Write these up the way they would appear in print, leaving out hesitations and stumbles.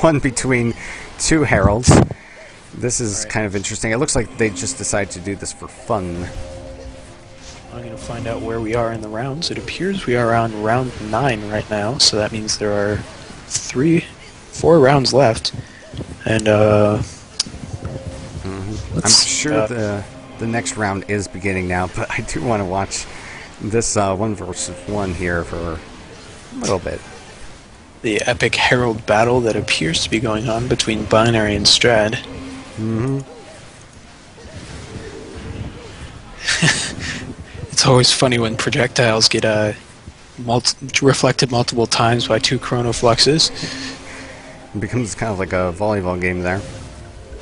one between two heralds. This is kind of interesting. It looks like they just decided to do this for fun. I'm going to find out where we are in the rounds. It appears we are on round 9 right now, so that means there are 4 rounds left. And I'm sure the next round is beginning now, but I do want to watch this 1 versus 1 here for a little bit. The epic herald battle that appears to be going on between Binary and Strad. It's always funny when projectiles get reflected multiple times by 2 chronofluxes. It becomes kind of like a volleyball game there.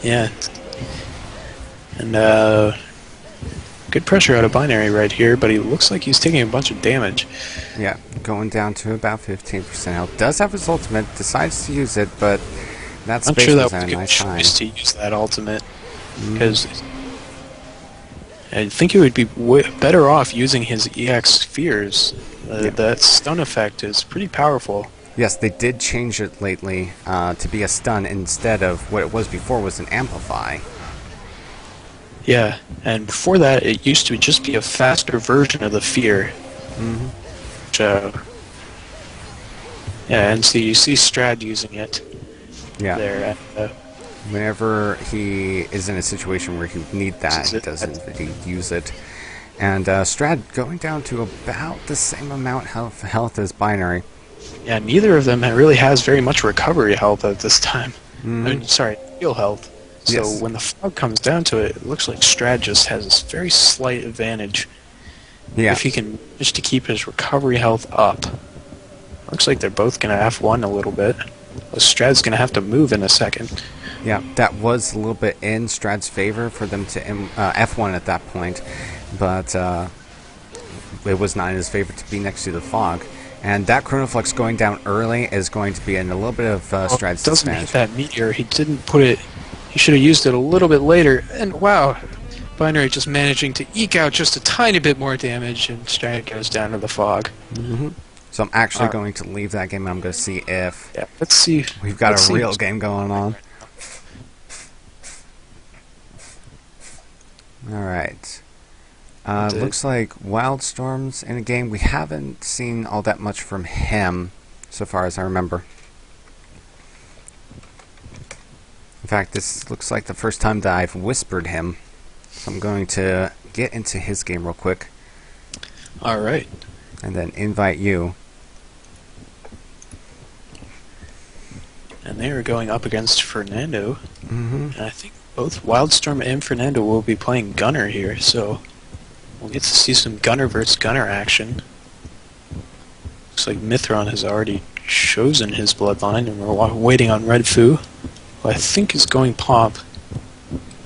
Yeah. And good pressure out of Binary right here, but he looks like he's taking a bunch of damage. Yeah, going down to about 15% health. Does have his ultimate, decides to use it, but that space I'm sure that was was at a a good nice time. choice to use that ultimate, because I think he would be better off using his EX Spheres. That stun effect is pretty powerful. Yes, they did change it lately to be a stun instead of what it was before was an amplify. Yeah, and before that it used to just be a faster version of the Fear. Which, yeah, and so you see Strad using it there. Whenever he is in a situation where he would need that, he doesn't really use it. And Strad going down to about the same amount of health as Binary. Yeah, neither of them really has very much recovery health at this time. I mean, sorry, heal health. So when the fog comes down to it, it looks like Strad just has this very slight advantage. Yeah. If he can manage to keep his recovery health up. Looks like they're both going to F1 a little bit. Strad's going to have to move in a second. Yeah, that was a little bit in Strad's favor for them to F1 at that point, but it was not in his favor to be next to the fog. And that Chronoflux going down early is going to be in a little bit of Strad's disadvantage. Doesn't hit that meteor. He didn't put it. He should have used it a little bit later. And wow, Binary just managing to eke out just a tiny bit more damage, and Strad goes down to the fog. So I'm actually going to leave that game. I'm going to see if let's see. We've got a real game going on. Alright. Looks like Wildstorm's in a game. We haven't seen all that much from him, so far as I remember. In fact, this looks like the first time that I've whispered him. So I'm going to get into his game real quick. Alright. And then invite you. And they are going up against Fernando. And I think both Wildstorm and Fernando will be playing Gunner here, so we'll get to see some Gunner versus Gunner action. Looks like Mithron has already chosen his bloodline, and we're waiting on Red Fu, who I think is going Pop,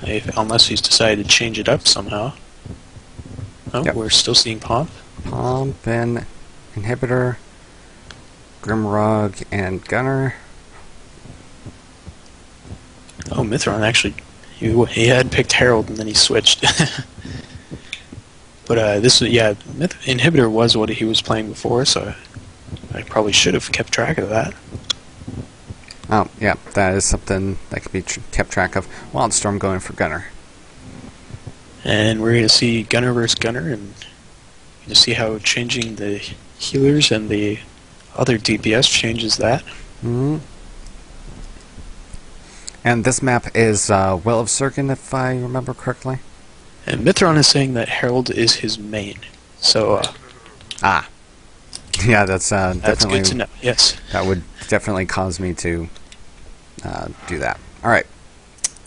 unless he's decided to change it up somehow. Oh, we're still seeing Pop. Pop and Inhibitor, Grimrog, and Gunner. Oh, Mithron actually, he had picked Herald and then he switched. But this was, Inhibitor was what he was playing before, so I probably should have kept track of that. Oh, yeah, that is something that can be kept track of. Wildstorm going for Gunner. And we're going to see Gunner versus Gunner, and going to see how changing the healers and the other DPS changes that. And this map is Well of Serkin, if I remember correctly. And Mithron is saying that Herald is his main. So, yeah, that's definitely good to know. Yes, that would definitely cause me to do that. All right,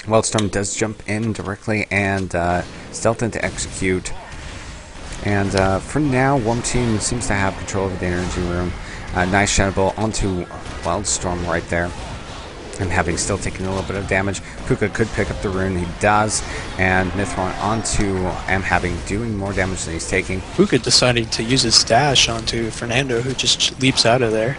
Wildstorm does jump in directly and stealth into execute. And for now, one team seems to have control of the energy room. Nice Shadow Ball onto Wildstorm right there. And having still taken a little bit of damage, Puka could pick up the rune, he does, and Mithron onto having doing more damage than he's taking. Puka deciding to use his dash onto Fernando, who just leaps out of there.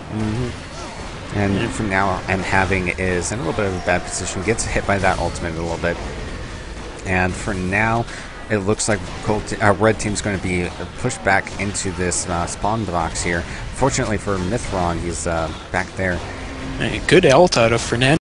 And from now, having is in a little bit of a bad position, gets hit by that ultimate a little bit. And for now, it looks like Red Team's going to be pushed back into this spawn box here. Fortunately for Mithron, he's back there. Good ult out of Fernando.